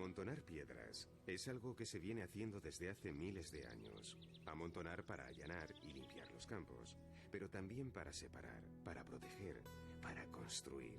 Amontonar piedras es algo que se viene haciendo desde hace miles de años. Amontonar para allanar y limpiar los campos, pero también para separar, para proteger, para construir.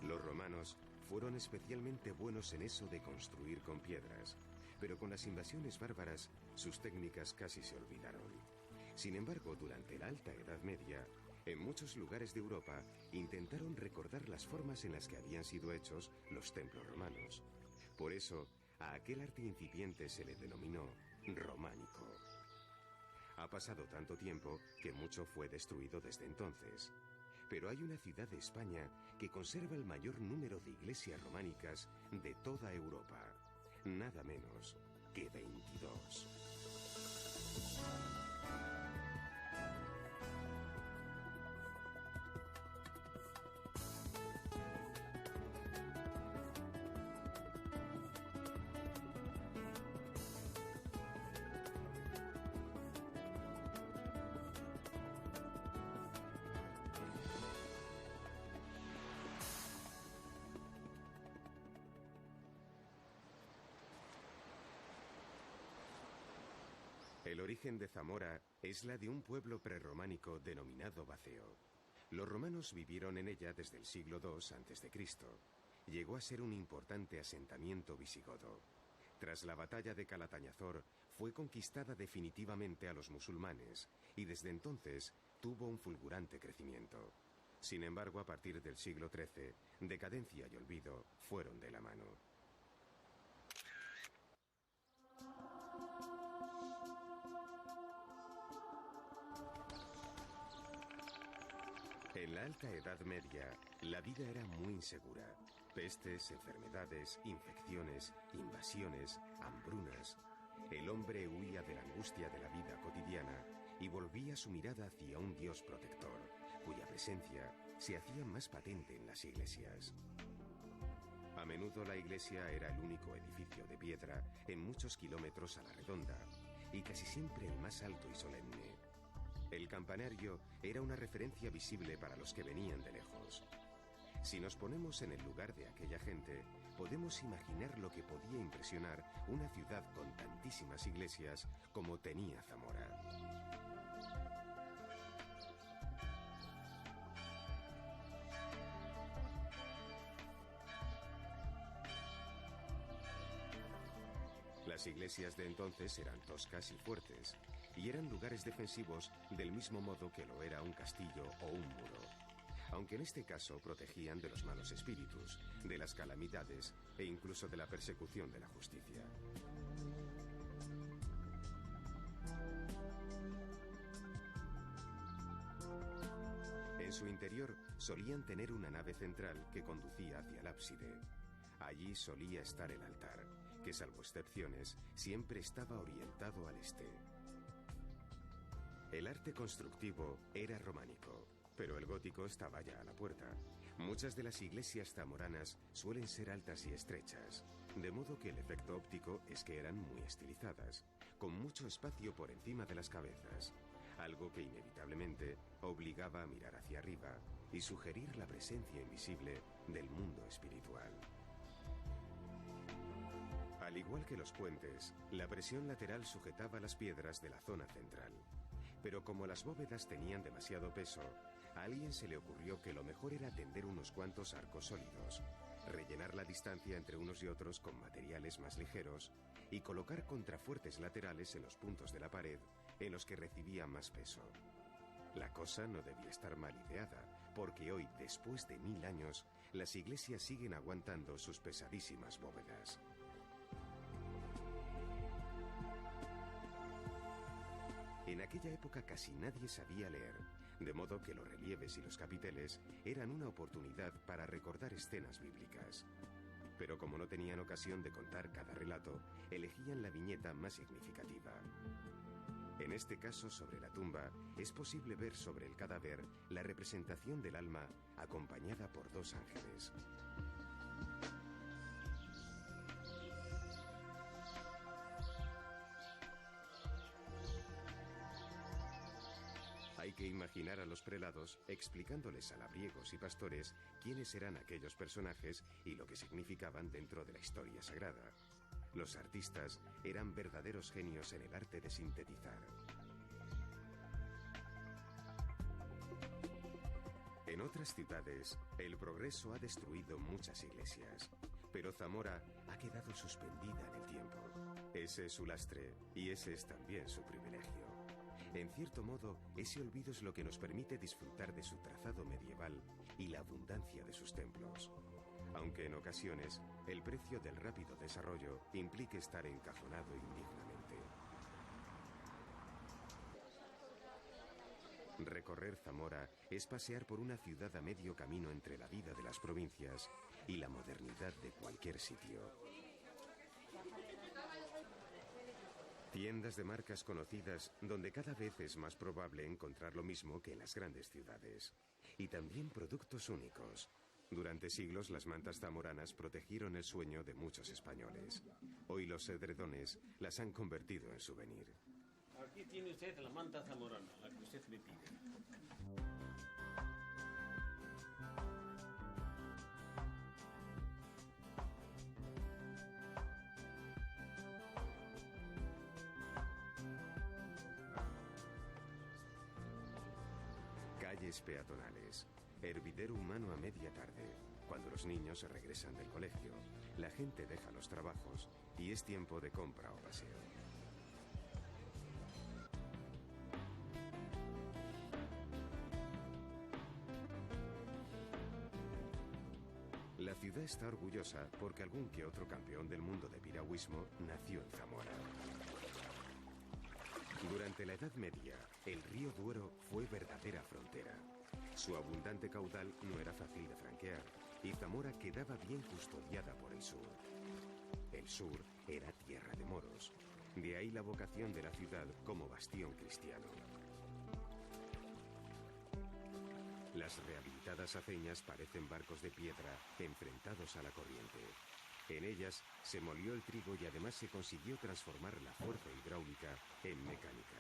Los romanos fueron especialmente buenos en eso de construir con piedras, pero con las invasiones bárbaras sus técnicas casi se olvidaron. Sin embargo, durante la Alta Edad Media, en muchos lugares de Europa intentaron recordar las formas en las que habían sido hechos los templos romanos. Por eso, a aquel arte incipiente se le denominó románico. Ha pasado tanto tiempo que mucho fue destruido desde entonces. Pero hay una ciudad de España que conserva el mayor número de iglesias románicas de toda Europa. Nada menos que 22. El origen de Zamora es la de un pueblo prerrománico denominado Baceo. Los romanos vivieron en ella desde el siglo II a.C. Llegó a ser un importante asentamiento visigodo. Tras la batalla de Calatañazor, fue conquistada definitivamente a los musulmanes y desde entonces tuvo un fulgurante crecimiento. Sin embargo, a partir del siglo XIII, decadencia y olvido fueron de la mano. En la Alta Edad Media, la vida era muy insegura. Pestes, enfermedades, infecciones, invasiones, hambrunas. El hombre huía de la angustia de la vida cotidiana y volvía su mirada hacia un Dios protector, cuya presencia se hacía más patente en las iglesias. A menudo la iglesia era el único edificio de piedra en muchos kilómetros a la redonda y casi siempre el más alto y solemne. El campanario era una referencia visible para los que venían de lejos. Si nos ponemos en el lugar de aquella gente, podemos imaginar lo que podía impresionar una ciudad con tantísimas iglesias como tenía Zamora. Las iglesias de entonces eran toscas y fuertes, y eran lugares defensivos del mismo modo que lo era un castillo o un muro. Aunque en este caso protegían de los malos espíritus, de las calamidades e incluso de la persecución de la justicia. En su interior solían tener una nave central que conducía hacia el ábside. Allí solía estar el altar, que salvo excepciones, siempre estaba orientado al este. El arte constructivo era románico, pero el gótico estaba ya a la puerta. Muchas de las iglesias zamoranas suelen ser altas y estrechas, de modo que el efecto óptico es que eran muy estilizadas, con mucho espacio por encima de las cabezas, algo que inevitablemente obligaba a mirar hacia arriba y sugerir la presencia invisible del mundo espiritual. Al igual que los puentes, la presión lateral sujetaba las piedras de la zona central. Pero como las bóvedas tenían demasiado peso, a alguien se le ocurrió que lo mejor era tender unos cuantos arcos sólidos, rellenar la distancia entre unos y otros con materiales más ligeros y colocar contrafuertes laterales en los puntos de la pared en los que recibía más peso. La cosa no debía estar mal ideada, porque hoy, después de 1000 años, las iglesias siguen aguantando sus pesadísimas bóvedas. En aquella época casi nadie sabía leer, de modo que los relieves y los capiteles eran una oportunidad para recordar escenas bíblicas. Pero como no tenían ocasión de contar cada relato, elegían la viñeta más significativa. En este caso, sobre la tumba, es posible ver sobre el cadáver la representación del alma acompañada por 2 ángeles. Hay que imaginar a los prelados explicándoles a labriegos y pastores quiénes eran aquellos personajes y lo que significaban dentro de la historia sagrada. Los artistas eran verdaderos genios en el arte de sintetizar. En otras ciudades, el progreso ha destruido muchas iglesias, pero Zamora ha quedado suspendida en el tiempo. Ese es su lastre y ese es también su privilegio. En cierto modo, ese olvido es lo que nos permite disfrutar de su trazado medieval y la abundancia de sus templos. Aunque en ocasiones, el precio del rápido desarrollo implique estar encajonado indignamente. Recorrer Zamora es pasear por una ciudad a medio camino entre la vida de las provincias y la modernidad de cualquier sitio. Tiendas de marcas conocidas donde cada vez es más probable encontrar lo mismo que en las grandes ciudades. Y también productos únicos. Durante siglos las mantas zamoranas protegieron el sueño de muchos españoles. Hoy los edredones las han convertido en souvenir. Aquí tiene usted la manta zamorana, la que usted me pide. Calles peatonales, hervidero humano a media tarde, cuando los niños se regresan del colegio, la gente deja los trabajos y es tiempo de compra o paseo. La ciudad está orgullosa porque algún que otro campeón del mundo de piragüismo nació en Zamora. Durante la Edad Media, el río Duero fue verdadera frontera. Su abundante caudal no era fácil de franquear y Zamora quedaba bien custodiada por el sur. El sur era tierra de moros, de ahí la vocación de la ciudad como bastión cristiano. Las rehabilitadas aceñas parecen barcos de piedra enfrentados a la corriente. En ellas se molió el trigo y además se consiguió transformar la fuerza hidráulica en mecánica.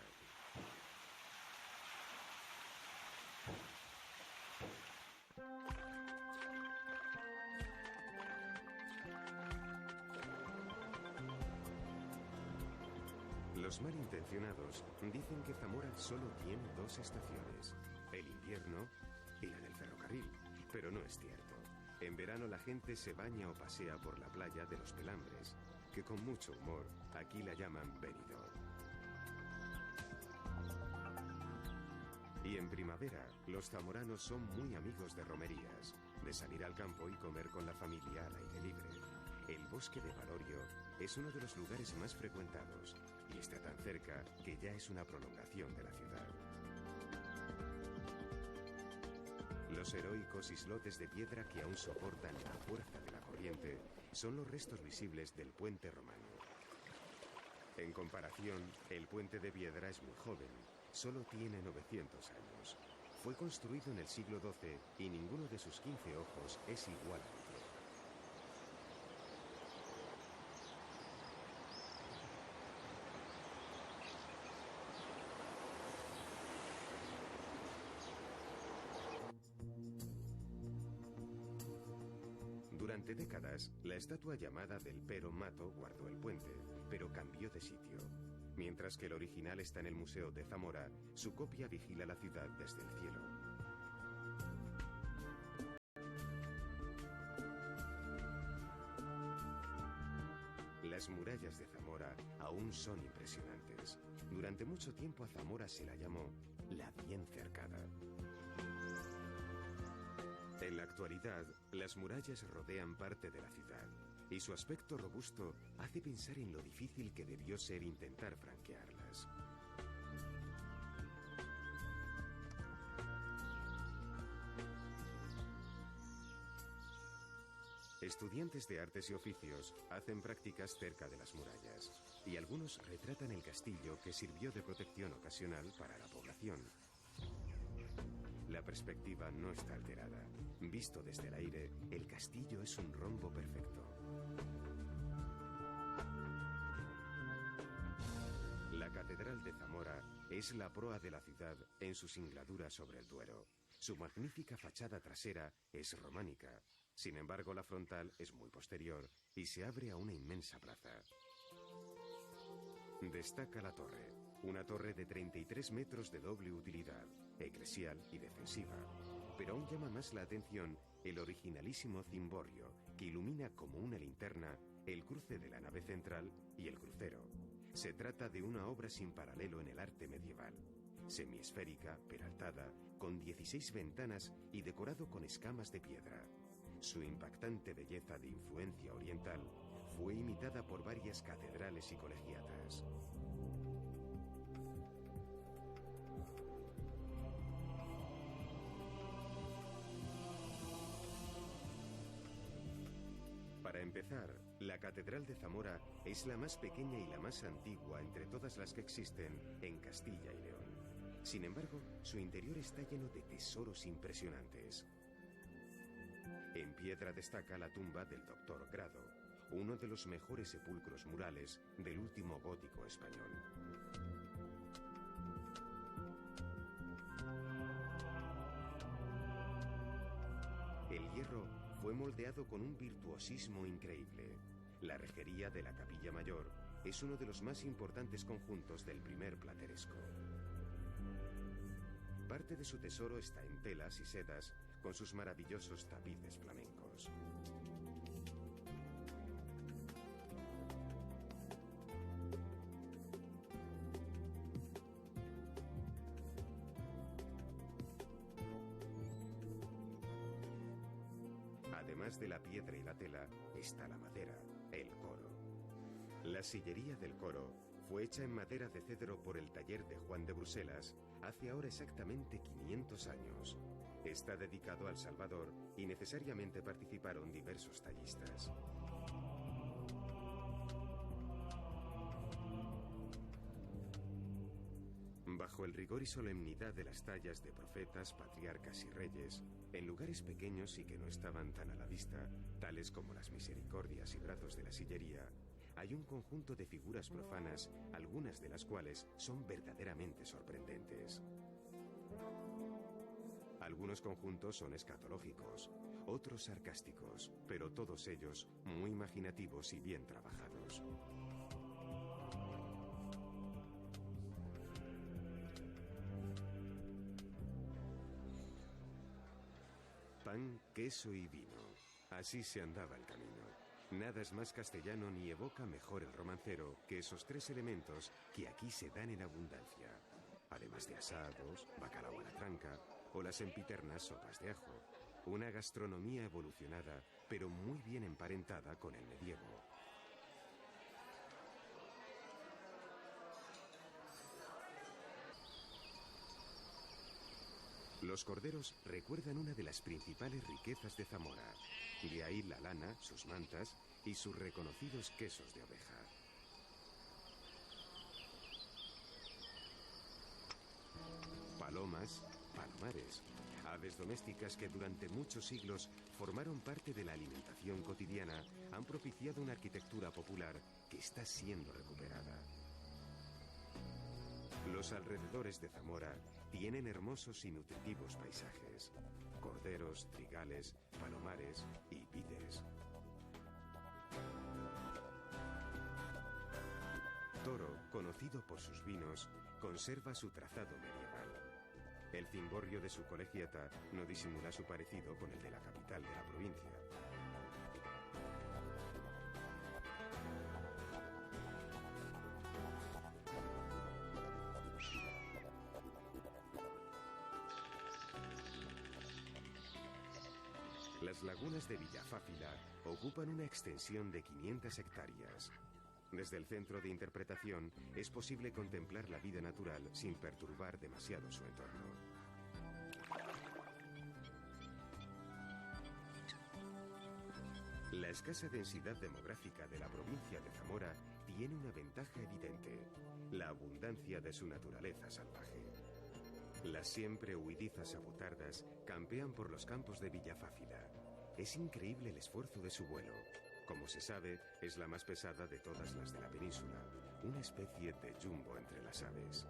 Los malintencionados dicen que Zamora solo tiene dos estaciones, el invierno y la del ferrocarril, pero no es cierto. En verano la gente se baña o pasea por la playa de los Pelambres, que con mucho humor aquí la llaman Benidorm. Y en primavera, los zamoranos son muy amigos de romerías, de salir al campo y comer con la familia al aire libre. El bosque de Valorio es uno de los lugares más frecuentados y está tan cerca que ya es una prolongación de la ciudad. Los heroicos islotes de piedra que aún soportan la fuerza de la corriente son los restos visibles del puente romano. En comparación, el puente de piedra es muy joven, solo tiene 900 años. Fue construido en el siglo XII y ninguno de sus 15 ojos es igual a otro. Durante décadas, la estatua llamada del Pero Mato guardó el puente, pero cambió de sitio. Mientras que el original está en el Museo de Zamora, su copia vigila la ciudad desde el cielo. Las murallas de Zamora aún son impresionantes. Durante mucho tiempo a Zamora se la llamó la bien cercada. En la actualidad, las murallas rodean parte de la ciudad y su aspecto robusto hace pensar en lo difícil que debió ser intentar franquearlas. Estudiantes de artes y oficios hacen prácticas cerca de las murallas y algunos retratan el castillo que sirvió de protección ocasional para la población. La perspectiva no está alterada. Visto desde el aire, el castillo es un rombo perfecto. La Catedral de Zamora es la proa de la ciudad en su singladura sobre el Duero. Su magnífica fachada trasera es románica. Sin embargo, la frontal es muy posterior y se abre a una inmensa plaza. Destaca la torre, una torre de 33 metros de doble utilidad, eclesial y defensiva. Pero aún llama más la atención el originalísimo cimborrio que ilumina como una linterna el cruce de la nave central y el crucero. Se trata de una obra sin paralelo en el arte medieval. Semiesférica, peraltada, con 16 ventanas y decorado con escamas de piedra. Su impactante belleza de influencia oriental fue imitada por varias catedrales y colegiatas. Para empezar, la Catedral de Zamora es la más pequeña y la más antigua entre todas las que existen en Castilla y León. Sin embargo, su interior está lleno de tesoros impresionantes. En piedra destaca la tumba del Doctor Grado, uno de los mejores sepulcros murales del último gótico español. El hierro fue moldeado con un virtuosismo increíble. La rejería de la Capilla Mayor es uno de los más importantes conjuntos del primer plateresco. Parte de su tesoro está en telas y sedas con sus maravillosos tapices flamencos. Además de la piedra y la tela, está la madera, el coro. La sillería del coro fue hecha en madera de cedro por el taller de Juan de Bruselas hace ahora exactamente 500 años. Está dedicado al Salvador y necesariamente participaron diversos tallistas. Bajo el rigor y solemnidad de las tallas de profetas, patriarcas y reyes, en lugares pequeños y que no estaban tan a la vista, tales como las misericordias y brazos de la sillería, hay un conjunto de figuras profanas, algunas de las cuales son verdaderamente sorprendentes. Algunos conjuntos son escatológicos, otros sarcásticos, pero todos ellos muy imaginativos y bien trabajados. Pan, queso y vino. Así se andaba el camino. Nada es más castellano ni evoca mejor el romancero que esos tres elementos que aquí se dan en abundancia. Además de asados, bacalao a la tranca o las sempiternas sopas de ajo. Una gastronomía evolucionada, pero muy bien emparentada con el medievo. Los corderos recuerdan una de las principales riquezas de Zamora. De ahí la lana, sus mantas y sus reconocidos quesos de oveja. Palomas, palomares, aves domésticas que durante muchos siglos formaron parte de la alimentación cotidiana, han propiciado una arquitectura popular que está siendo recuperada. Los alrededores de Zamora tienen hermosos y nutritivos paisajes: corderos, trigales, palomares y vides. Toro, conocido por sus vinos, conserva su trazado medieval. El cimborrio de su colegiata no disimula su parecido con el de la capital de la provincia. Las lagunas de Villafáfila ocupan una extensión de 500 hectáreas. Desde el centro de interpretación es posible contemplar la vida natural sin perturbar demasiado su entorno. La escasa densidad demográfica de la provincia de Zamora tiene una ventaja evidente: la abundancia de su naturaleza salvaje. Las siempre huidizas avutardas campean por los campos de Villafáfila. Es increíble el esfuerzo de su vuelo. Como se sabe, es la más pesada de todas las de la península, una especie de jumbo entre las aves.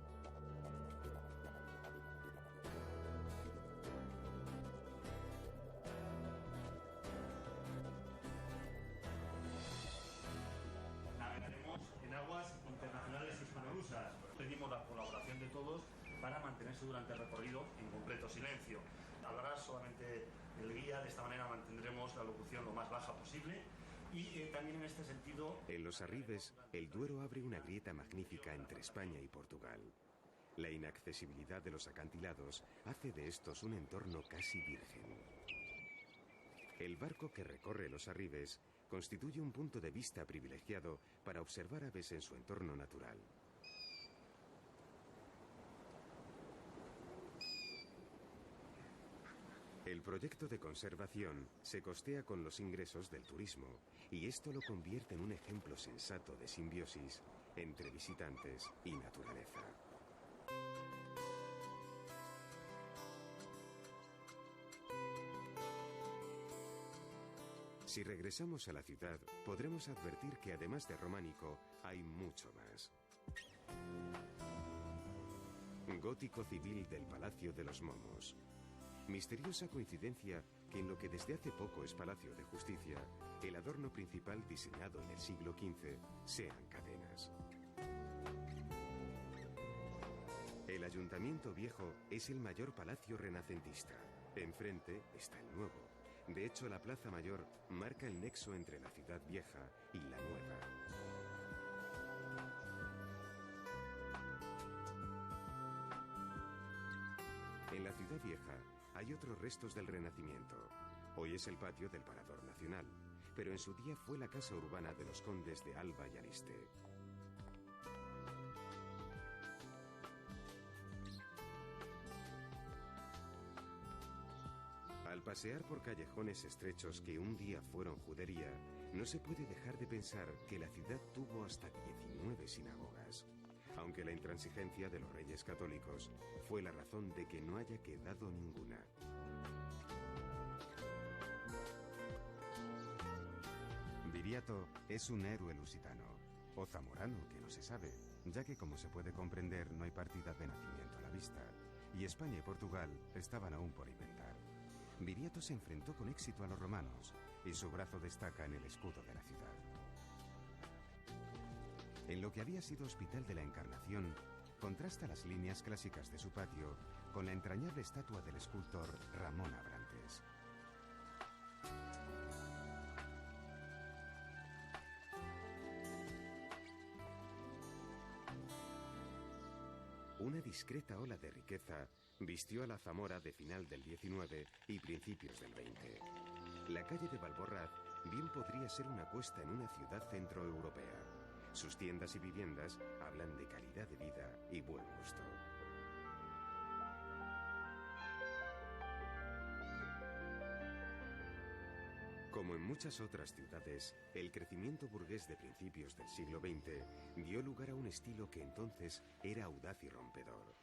Navegaremos en aguas internacionales hispano-rusas. Pedimos la colaboración de todos para mantenerse durante el recorrido en completo silencio. Hablará solamente el guía, de esta manera mantendremos la locución lo más baja posible. Y también en este sentido... En los arribes, el Duero abre una grieta magnífica entre España y Portugal. La inaccesibilidad de los acantilados hace de estos un entorno casi virgen. El barco que recorre los arribes constituye un punto de vista privilegiado para observar aves en su entorno natural. El proyecto de conservación se costea con los ingresos del turismo, y esto lo convierte en un ejemplo sensato de simbiosis entre visitantes y naturaleza. Si regresamos a la ciudad, podremos advertir que además de románico, hay mucho más. Gótico civil del Palacio de los Momos. Misteriosa coincidencia que en lo que desde hace poco es Palacio de Justicia, el adorno principal diseñado en el siglo XV sean cadenas. El Ayuntamiento Viejo es el mayor palacio renacentista. Enfrente está el nuevo. De hecho, la Plaza Mayor marca el nexo entre la ciudad vieja y la nueva. En la ciudad vieja hay otros restos del Renacimiento. Hoy es el patio del Parador Nacional, pero en su día fue la casa urbana de los condes de Alba y Aliste. Al pasear por callejones estrechos que un día fueron judería, no se puede dejar de pensar que la ciudad tuvo hasta 19 sinagogas, aunque la intransigencia de los reyes católicos fue la razón de que no haya quedado ninguna. Viriato es un héroe lusitano, o zamorano, que no se sabe, ya que, como se puede comprender, no hay partida de nacimiento a la vista, y España y Portugal estaban aún por inventar. Viriato se enfrentó con éxito a los romanos, y su brazo destaca en el escudo de la ciudad. En lo que había sido Hospital de la Encarnación, contrasta las líneas clásicas de su patio con la entrañable estatua del escultor Ramón Abrantes. Una discreta ola de riqueza vistió a la Zamora de final del XIX y principios del XX. La calle de Balborraz bien podría ser una puesta en una ciudad centroeuropea. Sus tiendas y viviendas hablan de calidad de vida y buen gusto. Como en muchas otras ciudades, el crecimiento burgués de principios del siglo XX dio lugar a un estilo que entonces era audaz y rompedor.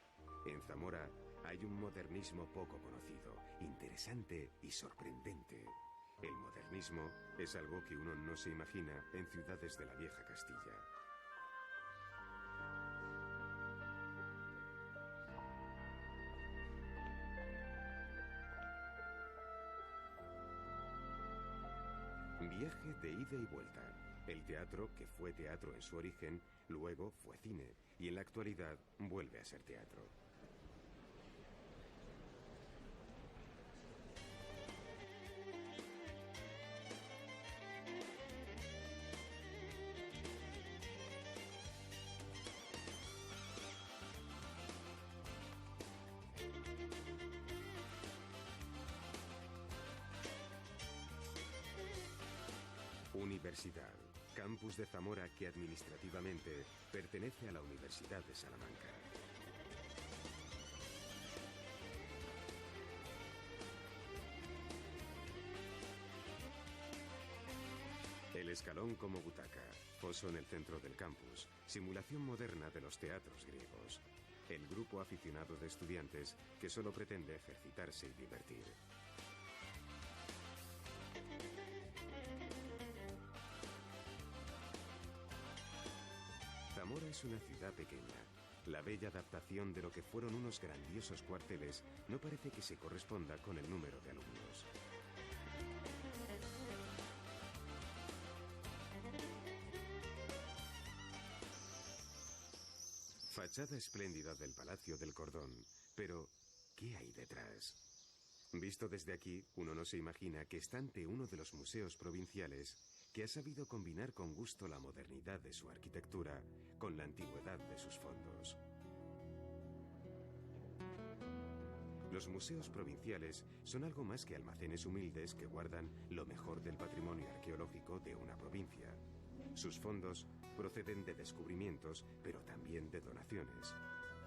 En Zamora hay un modernismo poco conocido, interesante y sorprendente. El modernismo es algo que uno no se imagina en ciudades de la vieja Castilla. Viaje de ida y vuelta. El teatro, que fue teatro en su origen, luego fue cine, y en la actualidad vuelve a ser teatro. Universidad, campus de Zamora que administrativamente pertenece a la Universidad de Salamanca. El escalón como butaca, foso en el centro del campus, simulación moderna de los teatros griegos. El grupo aficionado de estudiantes que solo pretende ejercitarse y divertir. Zamora es una ciudad pequeña. La bella adaptación de lo que fueron unos grandiosos cuarteles no parece que se corresponda con el número de alumnos. Fachada espléndida del Palacio del Cordón, pero ¿qué hay detrás? Visto desde aquí, uno no se imagina que está ante uno de los museos provinciales que ha sabido combinar con gusto la modernidad de su arquitectura con la antigüedad de sus fondos. Los museos provinciales son algo más que almacenes humildes que guardan lo mejor del patrimonio arqueológico de una provincia. Sus fondos proceden de descubrimientos, pero también de donaciones.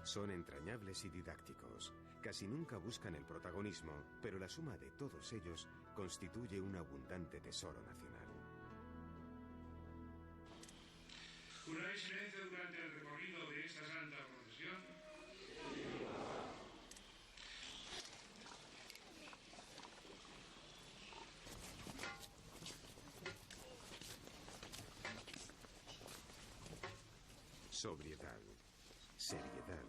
Son entrañables y didácticos. Casi nunca buscan el protagonismo, pero la suma de todos ellos constituye un abundante tesoro nacional. ¿Juráis silencio durante el recorrido de esta santa procesión? Sobriedad, seriedad.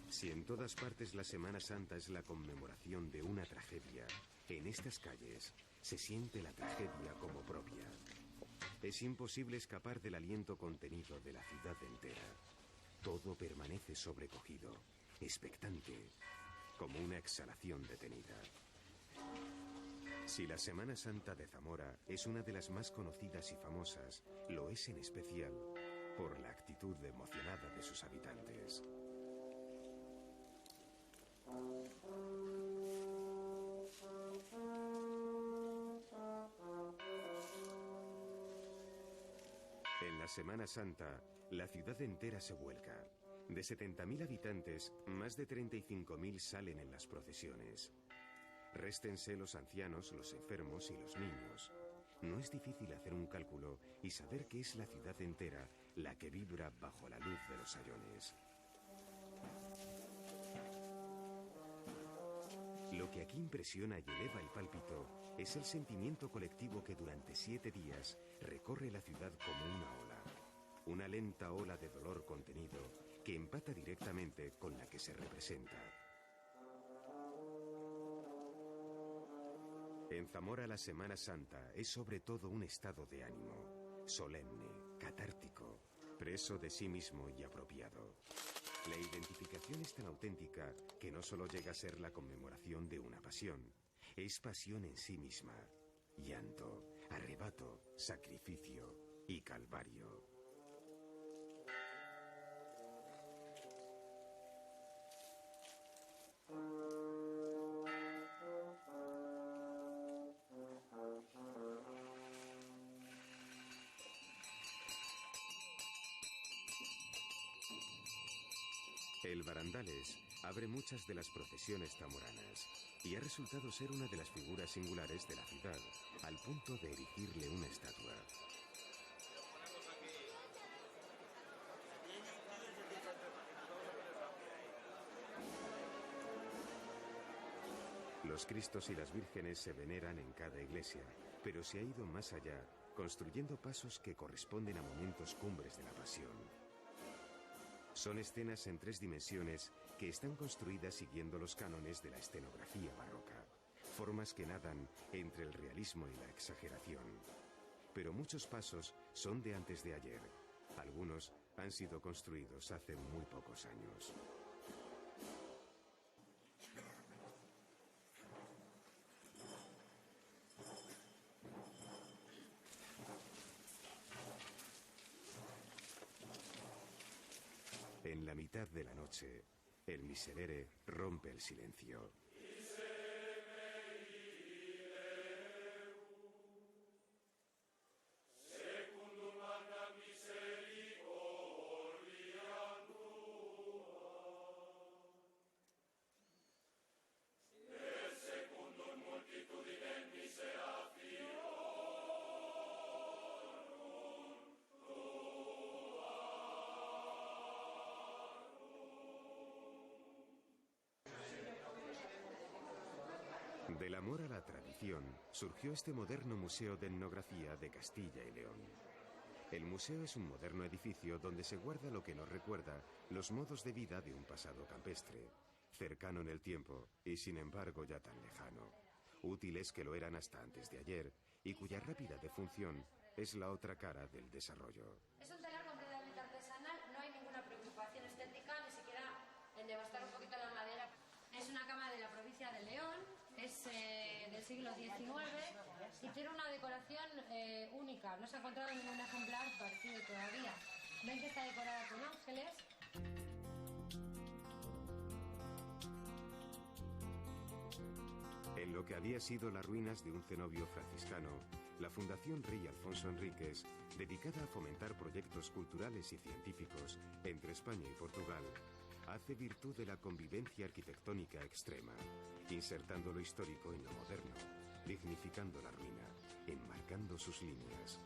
Si en todas partes la Semana Santa es la conmemoración de una tragedia, en estas calles se siente la tragedia como propia. Es imposible escapar del aliento contenido de la ciudad entera. Todo permanece sobrecogido, expectante, como una exhalación detenida. Si la Semana Santa de Zamora es una de las más conocidas y famosas, lo es en especial por la actitud emocionada de sus habitantes. En la Semana Santa, la ciudad entera se vuelca. De 70.000 habitantes, más de 35.000 salen en las procesiones. Réstense los ancianos, los enfermos y los niños. No es difícil hacer un cálculo y saber que es la ciudad entera la que vibra bajo la luz de los sayones. Lo que aquí impresiona y eleva el pálpito es el sentimiento colectivo que durante 7 días recorre la ciudad como una ola. Una lenta ola de dolor contenido que empata directamente con la que se representa. En Zamora la Semana Santa es sobre todo un estado de ánimo, solemne, catártico, preso de sí mismo y apropiado. La identificación es tan auténtica que no solo llega a ser la conmemoración de una pasión, es pasión en sí misma, llanto, arrebato, sacrificio y calvario. El Barandales abre muchas de las procesiones zamoranas y ha resultado ser una de las figuras singulares de la ciudad, al punto de erigirle una estatua. Los Cristos y las Vírgenes se veneran en cada iglesia, pero se ha ido más allá, construyendo pasos que corresponden a momentos cumbres de la Pasión. Son escenas en 3 dimensiones que están construidas siguiendo los cánones de la escenografía barroca, formas que nadan entre el realismo y la exageración. Pero muchos pasos son de antes de ayer. Algunos han sido construidos hace muy pocos años. En la mitad de la noche, el Miserere rompe el silencio. Del amor a la tradición surgió este moderno museo de etnografía de Castilla y León. El museo es un moderno edificio donde se guarda lo que nos recuerda los modos de vida de un pasado campestre, cercano en el tiempo y sin embargo ya tan lejano. Útiles que lo eran hasta antes de ayer y cuya rápida defunción es la otra cara del desarrollo. Es un telar completamente artesanal, no hay ninguna preocupación estética, ni siquiera en devastar un poquito la madera. Es una cama de la provincia de León, es del siglo XIX y tiene una decoración única. No se ha encontrado ningún ejemplar parecido todavía. Ven que está decorada con ángeles. En lo que había sido las ruinas de un cenobio franciscano, la Fundación Rey Alfonso Enríquez, dedicada a fomentar proyectos culturales y científicos entre España y Portugal, hace virtud de la convivencia arquitectónica extrema, insertando lo histórico en lo moderno, dignificando la ruina, enmarcando sus líneas.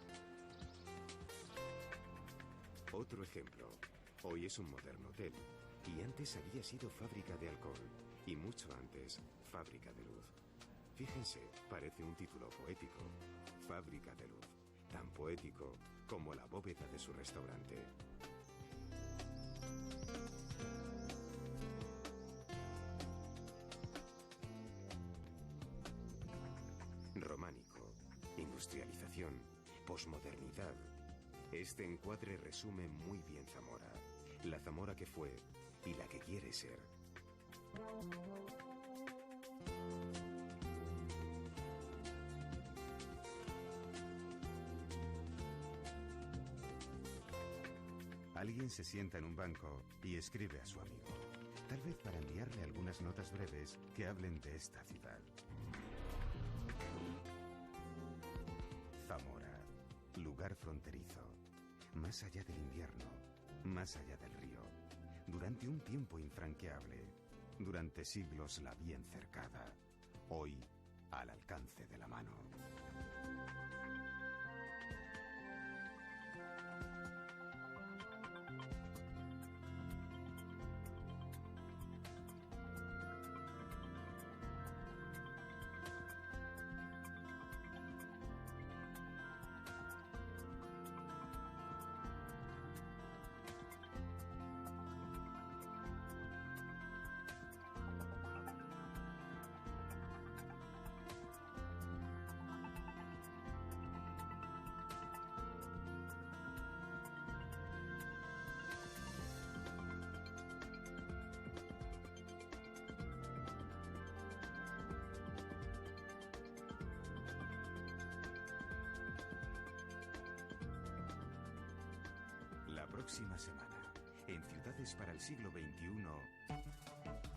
Otro ejemplo. Hoy es un moderno hotel y antes había sido fábrica de alcohol y mucho antes fábrica de luz. Fíjense, parece un título poético. Fábrica de luz, tan poético como la bóveda de su restaurante. Románico, industrialización, posmodernidad. Este encuadre resume muy bien Zamora, la Zamora que fue y la que quiere ser. Alguien se sienta en un banco y escribe a su amigo, tal vez para enviarle algunas notas breves que hablen de esta ciudad. Zamora, lugar fronterizo, más allá del invierno, más allá del río, durante un tiempo infranqueable, durante siglos la bien cercada, hoy al alcance de la mano. La próxima semana, en Ciudades para el siglo XXI...